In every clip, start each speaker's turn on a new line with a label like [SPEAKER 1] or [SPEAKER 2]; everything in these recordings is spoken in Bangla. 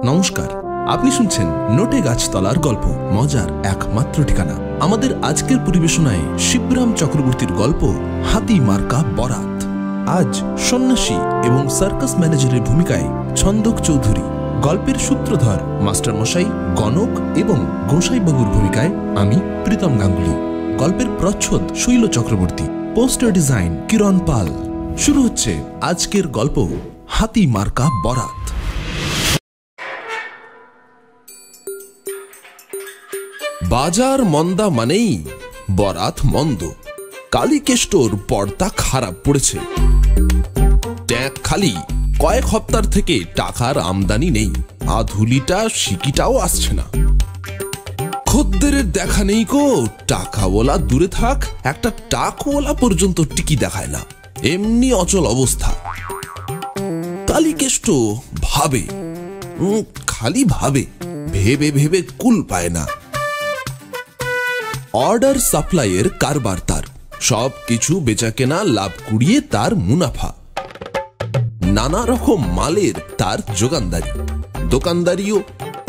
[SPEAKER 1] নমস্কার, আপনি শুনছেন নোটে গাছতলার গল্প, মজার একমাত্র ঠিকানা। আমাদের আজকের পরিবেশনায় শিবরাম চক্রবর্তীর গল্প হাতি মার্কা বরাত। আজ সন্ন্যাসী এবং সার্কাস ম্যানেজারের ভূমিকায় ছন্দক চৌধুরী, গল্পের সূত্রধর মাস্টারমশাই গণক এবং গোসাইবাবুর ভূমিকায় আমি প্রীতম গাঙ্গুলি। গল্পের প্রচ্ছদ শৈল চক্রবর্তী, পোস্টার ডিজাইন কিরণ পাল। শুরু হচ্ছে আজকের গল্প হাতি মার্কা বরাত। বাজার মন্দা মানেই বরাত মন্দ। কালীকেষ্টর পর্দা খারাপ পড়েছে। ট্যাঙ্ক খালি, কয়েক হপ্তার থেকে টাকার আমদানি নেই। আধুলিটা সিকিটাও আসছে না। খদ্দেরের দেখা নেই কো। টাকাওয়ালা দূরে থাক, একটা টাকওয়ালা পর্যন্ত টিকি দেখায় না। এমনি অচল অবস্থা। কালীকেষ্ট ভাবে, খালি ভাবে, ভেবে ভেবে কুল পায় না। অর্ডার সাপ্লাইয়ের কারবার তার। সব কিছু বেচা কেনা, লাভ কুড়িয়ে তার মুনাফা। নানা রকম মালের তার যোগানদারি, দোকানদারিও,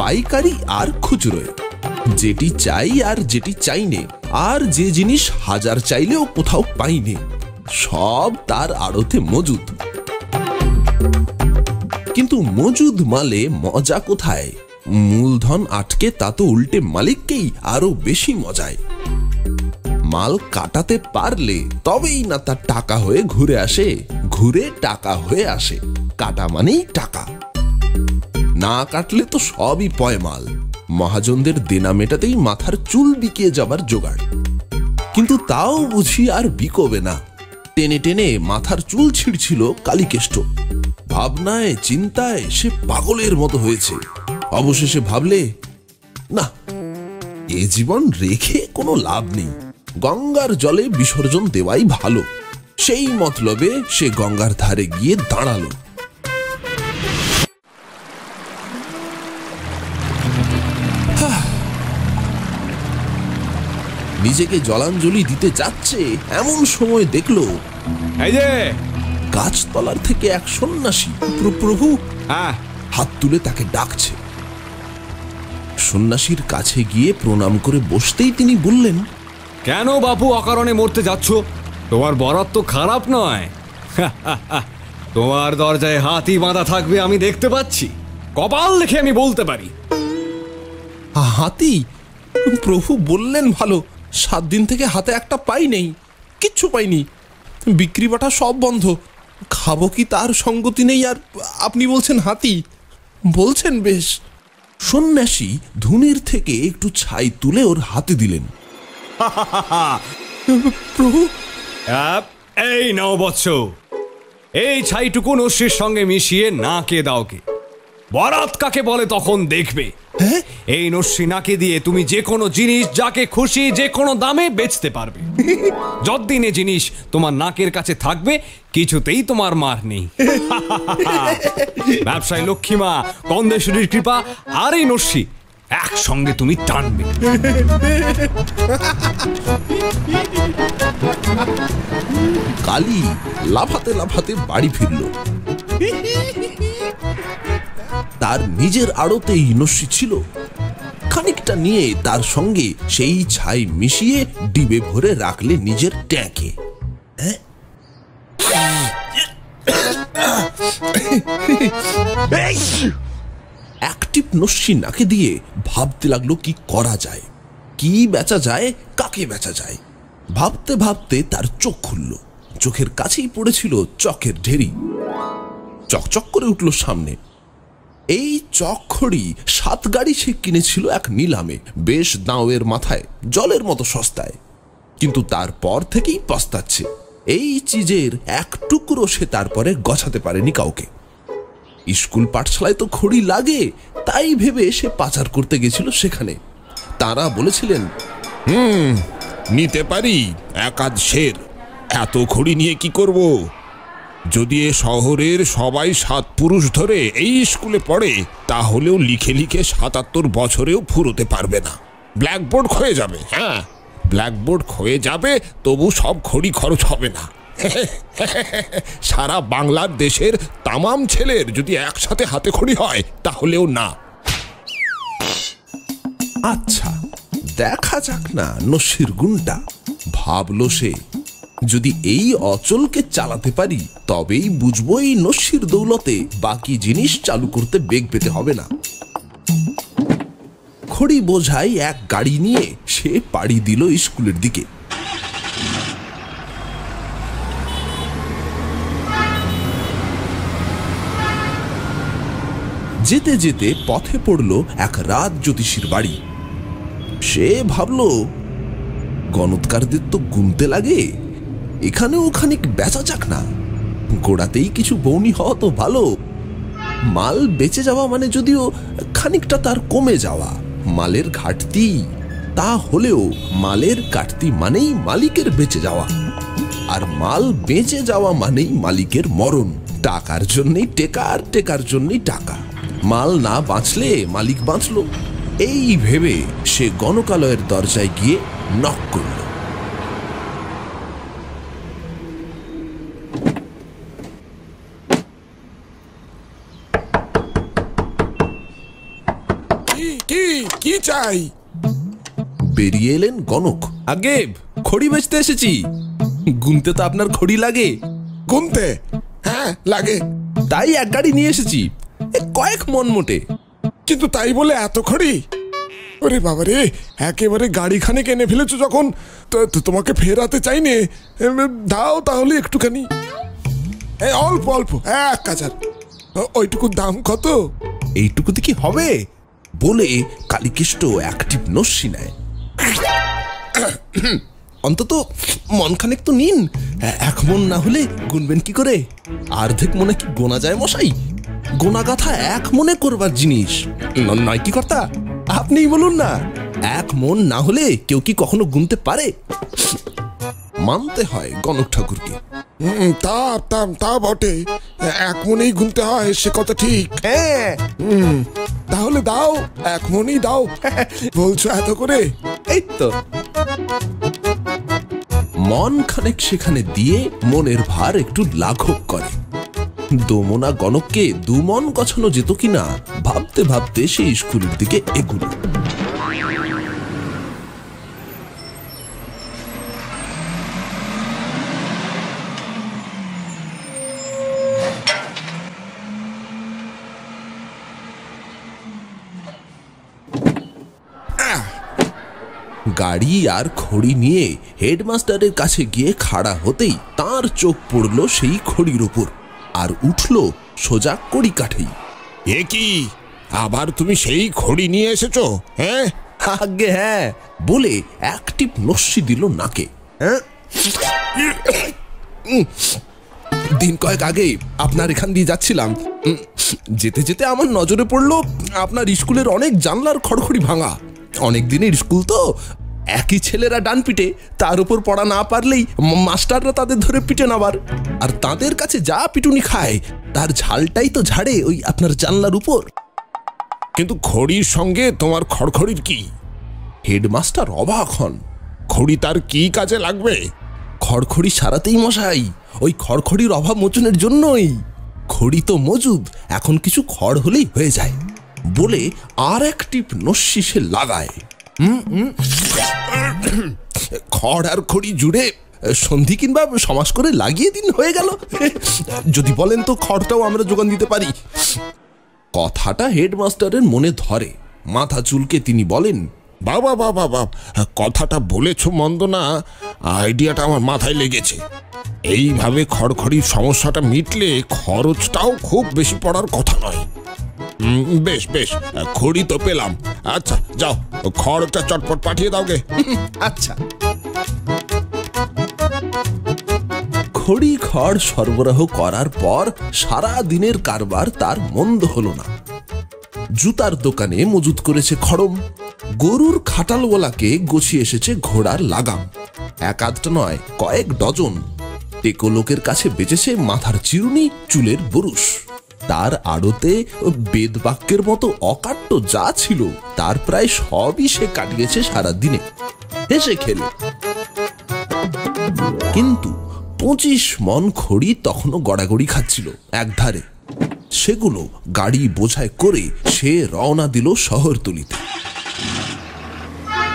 [SPEAKER 1] পাইকারি আর খুচরোয়। যেটি চাই আর যেটি চাইনে, আর যে জিনিস হাজার চাইলেও কোথাও পাইনে, সব তার আড়তে মজুদ। কিন্তু মজুদ মালে মজা কোথায়? মূলধন আটকে তা তো উল্টে মালিককেই আরো বেশি মজায়। মাল কাটাতে পারলে তবেই না তার টাকা হয়ে ঘুরে আসে, ঘুরে টাকা হয়ে আসে। কাটা মানেই টাকা, না কাটলে তো সবই পয়মাল। মহাজনদের দেনা মেটাতেই মাথার চুল বিকিয়ে যাবার জোগাড়। কিন্তু তাও বুঝি আর বিকোবে না। টেনে টেনে মাথার চুল ছিঁড়ছিল কালীকেষ্ট। ভাবনায় চিন্তায় সে পাগলের মতো হয়েছে। অবশেষে ভাবলে, না, এ জীবন রেখে কোনো লাভ নেই। গঙ্গার জলে বিসর্জন দেওয়াই ভালো। সেই মতলবে সে গঙ্গার ধারে গিয়ে দাঁড়ালো। নিজেকে জলাঞ্জলি দিতে যাচ্ছে এমন সময় দেখলো,
[SPEAKER 2] এই যে
[SPEAKER 1] গাছতলার থেকে এক সন্ন্যাসী প্রভু হাত তুলে তাকে ডাকছে। সন্ন্যাসীর কাছে গিয়ে প্রণাম করে বসতেই তিনি বললেন,
[SPEAKER 2] কেন বাপু অকারণে মরতে যাচ্ছ? তোমার বরাত তো খারাপ নয়। তোমার দরজায় হাতি বাঁধা থাকবে আমি দেখতে পাচ্ছি। কপাল দেখে আমি বলতে পারি।
[SPEAKER 1] হাতি? প্রভু বললেন ভালো, 7 দিন থেকে হাতে একটা পাই নেই, কিচ্ছু পাইনি। বিক্রি বাটা সব বন্ধ। খাবো কি তার সঙ্গতি নেই, আর আপনি বলছেন হাতি? বলছেন বেশ। সন্ন্যাসী ধুনির থেকে একটু ছাই তুলে ওর হাতে দিলেন। প্রভু,
[SPEAKER 2] এই নাও বৎস, এই ছাইটুকু নস্যির সঙ্গে মিশিয়ে নাকে দাওকে। বরাত কাকে বলে তখন দেখবে। এই নস্যি নাকে দিয়ে তুমি যে কোনো জিনিস যাকে খুশি যে কোনো দামে বেচতে পারবে। যতদিনে জিনিস তোমার নাকের কাছে থাকবে কিছুতেই তোমার মার নেই। ব্যবসায়ী লক্ষ্মীমা, কন্দেশ্বরীর কৃপা আর এই নস্যি একসঙ্গে তুমি টানবে।
[SPEAKER 1] কালী লাফাতে লাফাতে বাড়ি ফিরল। তার নিজের আড়তেই নস্যি ছিল। খানিকটা নিয়ে তার সঙ্গে সেই ছাই মিশিয়ে ডিবে ভরে রাখলে নিজের ট্যাঙ্কে। অ্যাক্টিভ নস্যি নাকে দিয়ে ভাবতে লাগলো কি করা যায়, কি বেচা যায়, কাকে বেচা যায়। ভাবতে ভাবতে তার চোখ খুলল। চোখের কাছেই পড়েছিল চকের ঢেরি। চকচক করে উঠল সামনে। এই চকখড়ি 7 গাড়ি সে কিনেছিল এক নিলামে, বেশ দাঁওয়ের মাথায়, জলের মতো সস্তায়। কিন্তু তারপর থেকেই পস্তাচ্ছে। এই চিজের এক টুকরো সে তারপরে গছাতে পারেনি কাউকে। স্কুল পাঠশালায় তো খড়ি লাগে, তাই ভেবে সে পাচার করতে গেছিল সেখানে। তারা বলেছিলেন,
[SPEAKER 3] নিতে পারি 1-8 সের। এত খড়ি নিয়ে কি করব? যদি এ শহরের সবাই 7 পুরুষ ধরে এই স্কুলে পড়ে, তাহলেও লিখে লিখে 77 বছরেও ফুরোতে পারবে না। ব্ল্যাকবোর্ড ক্ষয়ে যাবে। হ্যাঁ, ব্ল্যাকবোর্ড ক্ষয়ে যাবে, তবু সব খড়ি খরচ হবে না। সারা বাংলাদেশের তামাম ছেলের যদি একসাথে হাতে খড়ি হয়, তাহলেও না।
[SPEAKER 1] আচ্ছা, দেখা যাক না নস্যির গুণটা। ভাবলো সে, যদি এই অচলকে চালাতে পারি তবেই বুঝবো এই নস্যির দৌলতে বাকি জিনিস চালু করতে বেগ পেতে হবে না। খড়ি বোঝাই এক গাড়ি নিয়ে সে পাড়ি দিল স্কুলের দিকে। যেতে যেতে পথে পড়ল এক রাত জ্যোতিষীর বাড়ি। সে ভাবল, গণৎকারদের তো গুনতে লাগে, এখানেও খানিক বেচা যাক না। গোড়াতেই কিছু বৌনি হওয়া তো ভালো। মাল বেঁচে যাওয়া মানে যদিও খানিকটা তার কমে যাওয়া, মালের ঘাটতি তা হলেও মালের ঘাটতি মানেই মালিকের বেঁচে যাওয়া, আর মাল বেঁচে যাওয়া মানেই মালিকের মরণ। টাকার জন্যই টেকা, আর টেকার জন্যই টাকা। মাল না বাঁচলে মালিক বাঁচল, এই ভেবে সে গণকালয়ের দরজায় গিয়ে নক করল।
[SPEAKER 3] কি চাই?
[SPEAKER 1] বেরিয়ে এলেন গণক। আগে খড়ি বেচতে এসেছি। গুনতে তো আপনার খড়ি লাগে।
[SPEAKER 3] গুনতে? হ্যাঁ লাগে।
[SPEAKER 1] তাই এক গাড়ি নিয়ে এসেছি, কয়েক মন মোটে।
[SPEAKER 3] কিন্তু তাই বলে এত খড়ি? ওরে বাবা রে, একেবারে গাড়ি খানিক এনে ফেলেছো যখন, তোমাকে ফেরাতে চাইনে। দাও তাহলে একটুখানি, অল্প অল্প 1000। ওইটুকুর দাম কত?
[SPEAKER 1] এইটুকুতে কি হবে বলে কালীকেষ্ট একটি নস্যি নেয়। অন্তত মনখানেক তো নিন, 1 মন না হলে গুনবেন কি করে? অর্ধেক মনে কি গোনা যায় মশাই? গোনা গাথা 1 মনে করবার জিনিস নয় কি কর্তা? আপনিই বলুন না, 1 মন না হলে কেউ কি কখনো গুনতে পারে? মানতে হয় গণক ঠাকুরকে।
[SPEAKER 3] তা বটে, 1 মনেই গুনতে হয়, সে কথা ঠিক।
[SPEAKER 1] হ্যাঁ,
[SPEAKER 3] তাহলে দাও, 1 মনই দাও। বলছো এত করে?
[SPEAKER 1] এই তো। মন খানেক সেখানে দিয়ে মনের ভার একটু লাঘব করে। দোমনা গণককে 2 মন গছানো যেত কিনা ভাবতে ভাবতে সে স্কুলের দিকে এগুল। গাড়ি আর খড়ি নিয়ে হেডমাস্টারের কাছে গিয়ে খাড়া হতেই তার চোখ পড়ল সেই খড়ির উপর, আর উঠল সোজা কড়ি কাঠেই।
[SPEAKER 3] এ কি, আবার তুমি সেই খড়ি নিয়ে এসেছো? হ্যাঁ
[SPEAKER 1] আগে হ্যাঁ বলে একটি নস্যি দিল নাকে। দিন কয়েক আগে আপনার এখান দিয়ে যাচ্ছিলাম, যেতে যেতে আমার নজরে পড়ল আপনার স্কুলের অনেক জানলার খড়খড়ি ভাঙা। অনেক দিনের স্কুল তো, একই ছেলেরা ডান পিটে, তার উপর পড়া না পারলেই মাস্টাররা তাদের ধরে পিটে নেবার, আর তাদের কাছে যা পিটুনি খায় তার ঝালটাই তো ঝাড়ে ওই আপনার জানলার উপর।
[SPEAKER 3] কিন্তু খড়ির সঙ্গে তোমার খড়খড়ির কি?
[SPEAKER 1] হেডমাস্টার অবাক হন।
[SPEAKER 3] খড়ি তার কি কাজে লাগবে?
[SPEAKER 1] খড়খড়ি সারাতেই মশাই, ওই খড়খড়ির অভাব মোচনের জন্যই। খড়ি তো মজুদ, এখন কিছু খড় হলেই হয়ে যায় বলে আর একটি নস্যি সে লাগায়। খড় আর খড়ি জুড়ে সন্ধি কিংবা সমাস করে লাগিয়ে দিন, হয়ে গেল। যদি বলেন তো খড়টাও আমরা যোগান দিতে পারি। কথাটা হেডমাস্টারের মনে ধরে, মাথা চুলকে তিনি বলেন,
[SPEAKER 3] বাবা বাবা বাবা, কথাটা বলেছ মন্দ না, আইডিয়াটা আমার মাথায় লেগেছে। এইভাবে খড়খড়ির সমস্যাটা মিটলে খরচটাও খুব বেশি পড়ার কথা নয়। বেশ বেশ, খড়ি তো পেলাম। আচ্ছা যাও, খড়টা চটপট পাঠিয়ে দাও গে।
[SPEAKER 1] আচ্ছা। খড়ি খড় সরবরাহ করার পর সারা দিনের কারবার তার মন্দ হলো না। জুতার দোকানে মজুত করেছে খড়ম, গরুর খাটালওয়ালাকে গছিয়ে এসেছে ঘোড়ার লাগাম, 1-8টা নয় কয়েক ডজন। টেকো লোকের কাছে বেচেছে মাথার চিরুনি, চুলের বরুষ। তার আড়তে বেদ বাক্যের মতো অকাট্য যা ছিল তার প্রায় সবই সে কাটিয়েছে সারা দিনে হেসে খেলে। কিন্তু 25 মন খড়ি তখনও গড়াগড়ি খাচ্ছিল একধারে। সেগুলো গাড়ি বোঝায় করে সে রওনা দিল শহরতলিতে।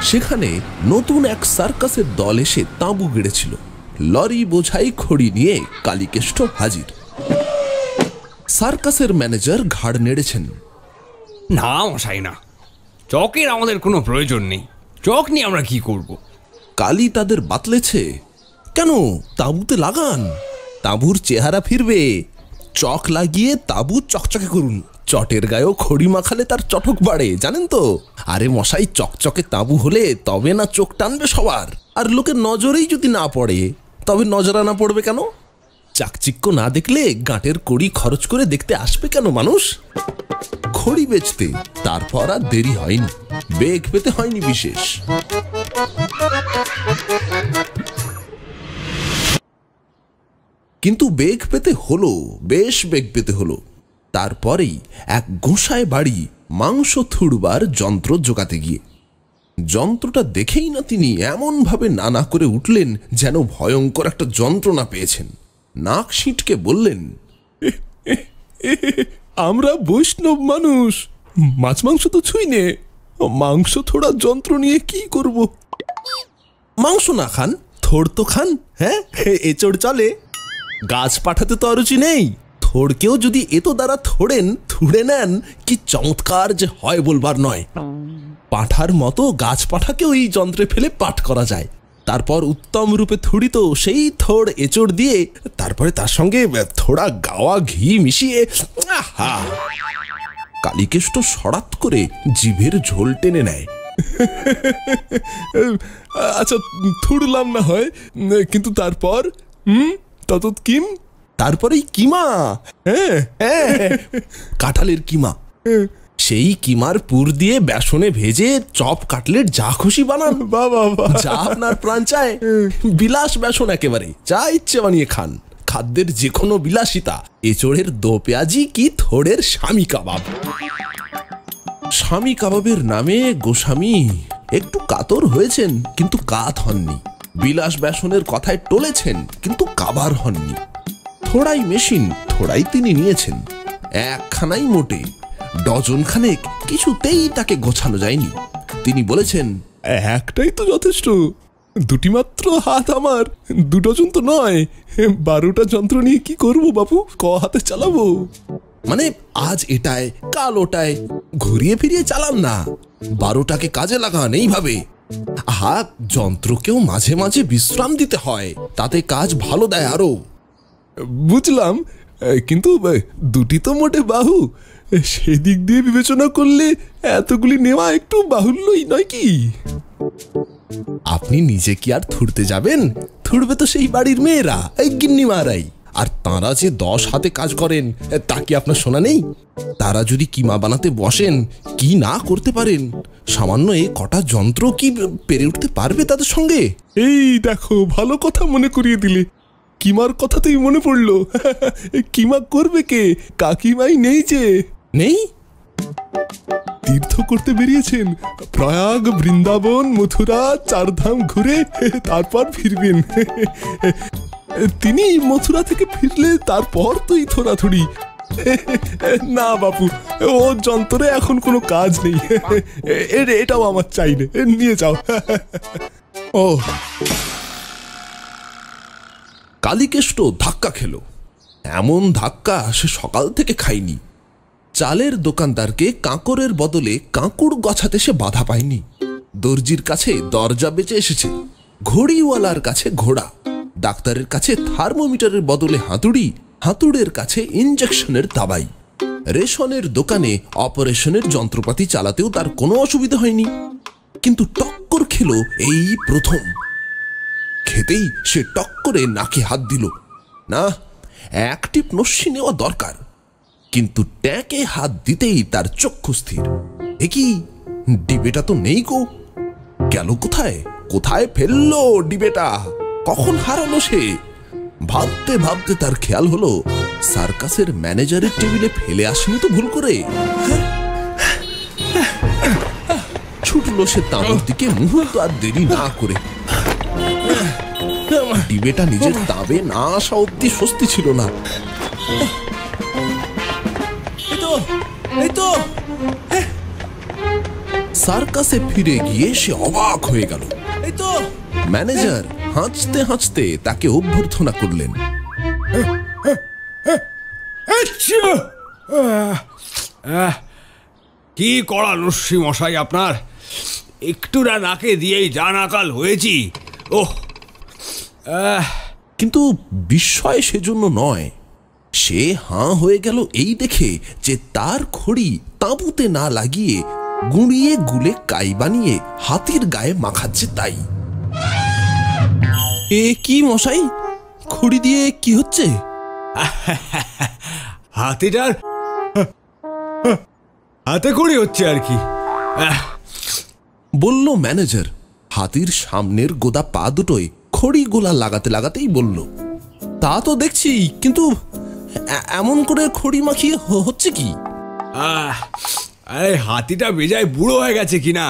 [SPEAKER 1] সেখানে নতুন এক সার্কাসের দল এসে তাঁবু গেড়েছিল। লরি বোঝাই খড়ি নিয়ে কালীকেষ্ট হাজির। সার্কাসের ম্যানেজার ঘাড় নেড়েছেন।
[SPEAKER 2] না মশাই না, চকের আমাদের কোনো প্রয়োজন নেই, চক নিয়ে আমরা কি করব?
[SPEAKER 1] কালী তাদের বাতলেছে। কেন, তাঁবুতে লাগান, তাঁবুর চেহারা ফিরবে। চক লাগিয়ে তাঁবু চকচকে করুন। চটের গায়েও খড়ি মাখালে তার চটক বাড়ে, জানেন তো? আরে মশাই, চকচকে তাঁবু হলে তবে না চোখ টানবে সবার। আর লোকের নজরেই যদি না পড়ে, তবে নজরানা পড়বে কেন? চাকচিক্য না দেখলে গাঁটের কড়ি খরচ করে দেখতে আসবে কেন মানুষ? খড়ি বেচতে তারপর আর দেরি হয়নি, বেগ পেতে হয়নি বিশেষ। কিন্তু বেগ পেতে হলো, বেশ বেগ পেতে হলো। তারপরেই এক গোসায় বাড়ি মাংস থুড়বার যন্ত্র জোগাতে গিয়ে যন্ত্রটা দেখেই না তিনি এমন ভাবে নানা করে উঠলেন যেন ভয়ঙ্কর একটা যন্ত্রণা পেয়েছেন। নাক ছিটকে বললেন,
[SPEAKER 4] আমরা বৈষ্ণব মানুষ, মাছ মাংস তো ছুঁই নে, মাংস থোড়া যন্ত্র নিয়ে কি করব?
[SPEAKER 1] মাংস না খান, থোড় তো খান। হ্যাঁ, এচড় চলে। গাছ পাঠাতে তো অরুচি নেই। থোড়কেও যদি এতো দ্বারা থুড়ে নেন, কি চমৎকার যে হয় বলবার নয়। পাঠার মতো গাছ পাঠাকেও এই যন্ত্রে ফেলে পাঠ করা যায়। তারপর উত্তম রূপে থুড়িত সেই থোড় এচড় দিয়ে, তারপরে তার সঙ্গে থোড়া গাওয়া ঘি মিশিয়ে, আহা! কালীকেষ্ট সরাত করে জিভের ঝোল টেনে নেয়।
[SPEAKER 4] আচ্ছা, থুড়লাম না হয়, কিন্তু তারপর তত কিম?
[SPEAKER 1] তারপরেই কিমা। হ্যাঁ, কাঁঠালের কিমা। সেই কিমার পুর দিয়ে বেসনে ভেজে চপ কাটলেট যা খুশি বানান,
[SPEAKER 4] বাবা,
[SPEAKER 1] যা আপনার প্রাণ চায়। বিলাস বেসন একেবারে, যা ইচ্ছে বানিয়ে খান। খাদ্যের যে কোনো বিলাসিতা। এচড়ের দো পেঁয়াজি কি থোড়ের স্বামী কাবাব। স্বামী কাবাবের নামে গোস্বামী একটু কাতর হয়েছেন, কিন্তু কাত হননি। বিলাস বেসনের কথায় টলেছেন, কিন্তু কাবার হননি। থোড়াই মেশিন, থোড়াই তিনি নিয়েছেন। একখানাই মোটে, ডজন খানেক কিছুতেই তাকে গোছানো যায়নি। তিনি বলেছেন,
[SPEAKER 4] একটাই তো যথেষ্ট, দুটি মাত্র হাত আমার, 2 ডজন তো নয়। 12টা যন্ত্র নিয়ে কি করব বাপু? হাতে চালাবো?
[SPEAKER 1] মানে আজ এটায়, কাল ওটায়, ঘুরিয়ে ফিরিয়ে চালান না। 12টাকে কাজে লাগান এইভাবে। হাত যন্ত্রকেও মাঝে মাঝে বিশ্রাম দিতে হয়, তাতে কাজ ভালো দেয় আরো।
[SPEAKER 4] বুঝলাম, কিন্তু দুটি তো মোটে বাহু, সেদিক দিয়ে বিবেচনা করলে এতগুলি নেওয়া একটু বাহুল্যই নয় কি?
[SPEAKER 1] আপনি নিজে কি আর থুড়তে যাবেন? থুড়বে তো সেই বাড়ির মেয়েরা, এই গিন্নিমারাই। আর তারা যে 10 হাতে কাজ করেন, তা কি আপনার শোনা নেই? তারা যদি কিমা বানাতে বসেন, কি না করতে পারেন। সামান্য এই কটা যন্ত্র কি পেরে উঠতে পারবে তাদের সঙ্গে?
[SPEAKER 4] এই দেখো, ভালো কথা মনে করিয়ে দিলে। কিমার কথাতেই মনে পড়লো, কিমা করবে কে? কাকিমাই নেই যে।
[SPEAKER 1] নেই?
[SPEAKER 4] তীর্থ করতে বেরিয়েছেন, প্রয়াগ, বৃন্দাবন, মথুরা, 4 ধাম ঘুরে তারপর ফিরবেন। তিনি মথুরা থেকে ফিরলে তারপর তুই থোড়াথুড়ি। না বাপু, ও যন্ত্রে এখন কোনো কাজ নেই। এটাও আমার চাইলে, নিয়ে যাও।
[SPEAKER 1] ও, কালীকেষ্ট ধাক্কা খেল। এমন ধাক্কা সে সকাল থেকে খায়নি। চালের দোকানদারকে কাঁকরের বদলে কাঁকুড় গছাতে সে বাধা পায়নি। দর্জির কাছে দরজা বেচে এসেছে, ঘড়িওয়ালার কাছে ঘোড়া, ডাক্তারের কাছে থার্মোমিটারের বদলে হাতুড়ি, হাতুড়ের কাছে ইঞ্জেকশনের দাবাই। রেশনের দোকানে অপারেশনের যন্ত্রপাতি চালাতেও তার কোনো অসুবিধা হয়নি। কিন্তু টক্কর খেল এই প্রথম। খেতেই সে টক্করে নাকে হাত দিল। না, এক টিপ নস্যি নেওয়া দরকার। কিন্তু ট্যাঁকে হাত দিতেই তার চক্ষু স্থির। এ কি, ডিবেটা তো নেই গো। গেল কোথায়? কোথায় ফেললো ডিবেটা? কখন হারালো সে? ভাবতে ভাবতে তার খেয়াল হলো, সার্কাসের ম্যানেজারের টেবিলে ফেলে আসেনি তো ভুল করে। ছুটলো সে তাঁবুর দিকে, মুহূর্ত আর দেরি না করে। ডিবেটা নিজের তাঁবে না আসা অব্দি স্বস্তি ছিল না। সার্কাসে ফিরে গিয়ে সে অবাক হয়ে গেল।
[SPEAKER 2] এই তো
[SPEAKER 1] ম্যানেজার হাঁচতে হাঁচতে তাকে অভ্যর্থনা করলেন।
[SPEAKER 2] কি করা নস্যি মশাই আপনার, একটুরা নাকে দিয়েই জানাকাল হয়েছি। ওহ,
[SPEAKER 1] কিন্তু বিস্ময় সেজন্য নয়, সে হাঁ হয়ে গেল এই দেখে যে তার খড়ি তাঁবুতে না লাগিয়ে গুঁড়িয়ে গুলে কাই বানিয়ে হাতির গায়ে মাখাচ্ছে তাই। এ কি মশাই, খড়ি দিয়ে কি হচ্ছে?
[SPEAKER 2] হাতিটার হাতে করে হচ্ছে আর কি,
[SPEAKER 1] বলল ম্যানেজার। হাতির সামনের গোদা পা দুটোয় খড়ি গোলা লাগাতে লাগাতেই বলল, তা তো দেখছি, কিন্তু এমন করে খড়ি মাখিয়ে হচ্ছে কি?
[SPEAKER 2] আরে হাতিটা বেজায় বুড়ো হয়ে গেছে কিনা,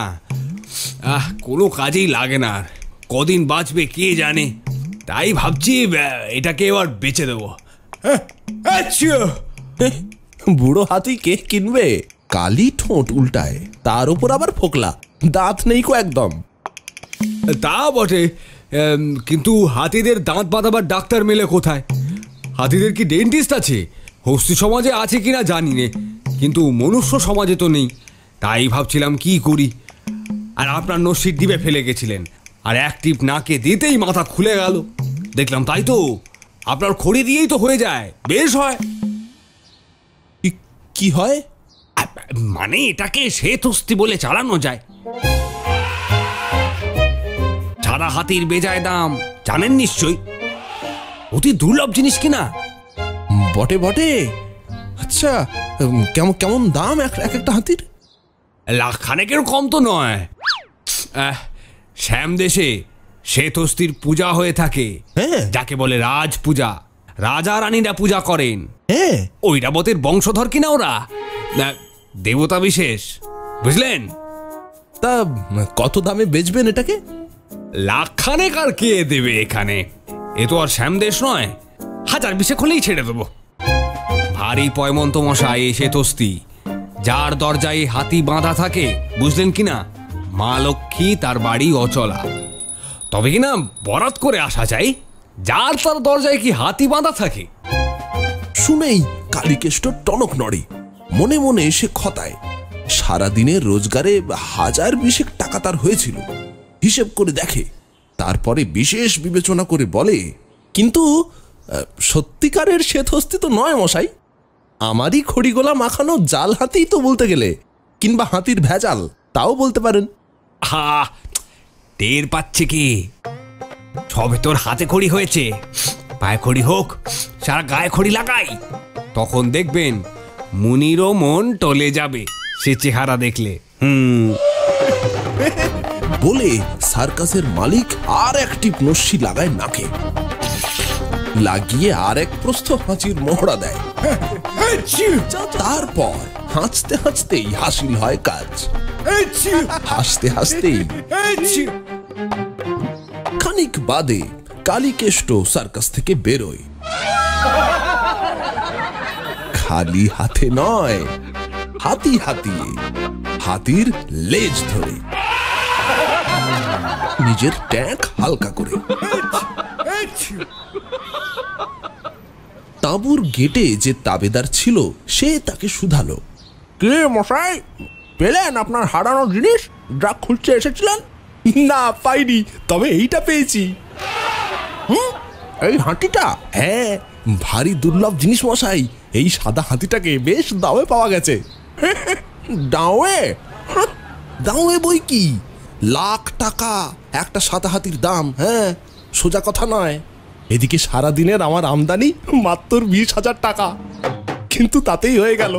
[SPEAKER 2] কোনো কাজেই লাগে না আর, কদিন বাঁচবে কে জানে, তাই ভাবছি এটাকে এবার বেচে দেবো।
[SPEAKER 1] বুড়ো হাতি কে কিনবে? কালি ঠোঁট উল্টায়, তার উপর আবার ফোকলা, দাঁত নেই কো একদম।
[SPEAKER 2] তা বটে, কিন্তু হাতিদের দাঁত বাঁধাবার ডাক্তার মেলে কোথায়? হাতিদের কি ডেন্টিস্ট আছে? হস্তি সমাজে আছে কিনা জানি নে, কিন্তু মনুষ্য সমাজে তো নেই। তাই ভাবছিলাম কি করি। আর আপনার নসির ডিবে ফেলে গেছিলেন, আর এক টিপ নাকে দিতেই মাথা খুলে গেল। দেখলাম তাই তো, আপনার খড়ি দিয়েই তো হয়ে যায়, বেশ হয়।
[SPEAKER 1] কি হয়?
[SPEAKER 2] মানে এটাকে শ্বেত হস্তি বলে চালানো যায়। সাদা হাতির বেজায় দাম, জানেন নিশ্চয়ই, অতি দুর্লভ জিনিস কিনা।
[SPEAKER 1] বটে বটে। আচ্ছা, কেমন কেমন দাম এক একটা হাতির?
[SPEAKER 2] লাখ খানেকের কম তো নয়। শ্যাম দেশে শ্বেত হস্তির পূজা হয়ে থাকে, যাকে বলে রাজ পূজা। রাজা রানীরা পূজা করেন। ওই রাবতের বংশধর কিনা ওরা, দেবতা বিশেষ, বুঝলেন?
[SPEAKER 1] তা কত দামে বেচবেন এটাকে?
[SPEAKER 2] লাখ খানেক আর কে দেবে এখানে, এ তো আর শ্যামদেশ নয়, 1000-20 হলেই ছেড়ে দেবো। ভারী পয়মন্ত মশাই এই শ্বেতহস্তি, যার দরজায় হাতি বাঁধা থাকে, বুঝলেন কিনা, মা লক্ষ্মী তার বাড়ি অচলা। তবে কিনা বরাত করে আসা চাই, যার তার দরজায় কি হাতি বাঁধা থাকে?
[SPEAKER 1] শুনেই কালীকেষ্ট টনক নড়ে, মনে মনে সে খতায়। সারাদিনের রোজগারে 1000-20 টাকা তার হয়েছিল, হিসেব করে দেখে, তারপরে বিশেষ বিবেচনা করে বলে, কিন্তু সত্যিকারের শ্বেতহস্তি তো নয় মশাই, আমারই খড়িগোলা মাখানো জাল হাতিই তো বলতে গেলে, কিংবা হাতির ভেজাল, তাও বলতে পারেন।
[SPEAKER 2] টের পাচ্ছে কি? সবে তোর হাতে খড়ি হয়েছে, পায়ে খড়ি হোক, সারা গায়ে খড়ি লাগাই, তখন দেখবেন মুনিরও মন টলে যাবে সে চেহারা দেখলে।
[SPEAKER 1] বলে সার্কাসের মালিক আর এক টিপ নস্যি লাগায় নাকে, লাগিয়ে আর এক প্রস্থ হাঁচির মহড়া দেয়। তারপর হাঁচতে হাঁচতেই হাসিল হয় কাজ। হাসতে হাসতেই খানিক বাদে কালীকেষ্ট সার্কাস থেকে বেরোয়, খালি হাতে নয়, হাতি হাতিয়ে, হাতির লেজ ধরে, নিজের ট্যাঙ্ক হালকা করে। তাঁবুর গেটে যে তাবেদার ছিল সে তাকে শুধালো, কে মশাই, পেলেন আপনার হারানো জিনিস যা খুঁজতে এসেছিলেন? না পাইনি, তবে এইটা পেয়েছি। এই হাতিটা? হ্যাঁ, ভারী দুর্লভ জিনিস মশাই, এই সাদা হাতিটাকে বেশ দামে পাওয়া গেছে। দামে? দামে বই কি, লাখ টাকা একটা সাদা হাতির দাম। হ্যাঁ, সোজা কথা নয়। এদিকে সারাদিনের আমার আমদানি মাত্র 20,000 টাকা, কিন্তু তাতেই হয়ে গেল।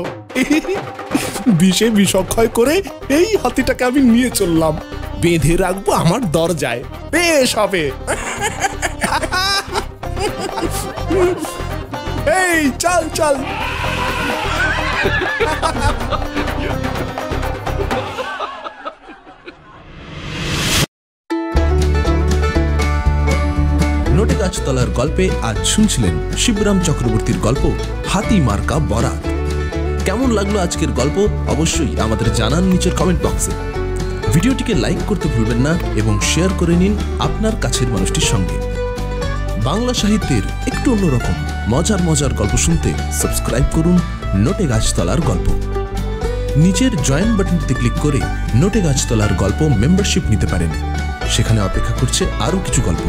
[SPEAKER 1] বিষে বিষক্ষয় করে এই হাতিটাকে আমি নিয়ে চললাম, বেঁধে রাখবো আমার দরজায়, বেশ হবে। এই চল চল। নোটে গাছতলার গল্পে আজ শুনছিলেন শিবরাম চক্রবর্তীর গল্প হাতি মার্কা বরাত। কেমন লাগলো আজকের গল্প অবশ্যই আমাদের জানান নিচের কমেন্ট বক্সে। ভিডিওটিকে লাইক করতে ভুলবেন না এবং শেয়ার করে নিন আপনার কাছের মানুষটির সঙ্গে। বাংলা সাহিত্যের একটু অন্যরকম মজার মজার গল্প শুনতে সাবস্ক্রাইব করুন নোটে গাছতলার গল্প। নিচের জয়েন বাটনটিতে ক্লিক করে নোটে গাছতলার গল্প মেম্বারশিপ নিতে পারেন। সেখানে অপেক্ষা করছে আরও কিছু গল্প।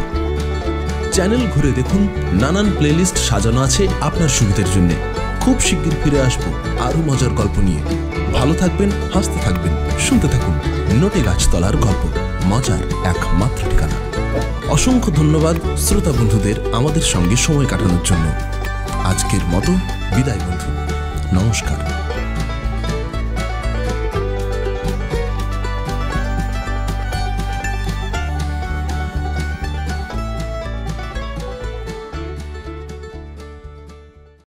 [SPEAKER 1] চ্যানেল ঘুরে দেখুন, নানান প্লেলিস্ট সাজানো আছে আপনার সুবিধার জন্য। খুব শিগগির ফিরে আসবো আরও মজার গল্প নিয়ে। ভালো থাকবেন, হাসতে থাকবেন, শুনতে থাকুন নোটে গাছতলার গল্প, মজার একমাত্র ঠিকানা। অসংখ্য ধন্যবাদ শ্রোতা বন্ধুদের আমাদের সঙ্গে সময় কাটানোর জন্য। আজকের মতো বিদায় বন্ধু, নমস্কার।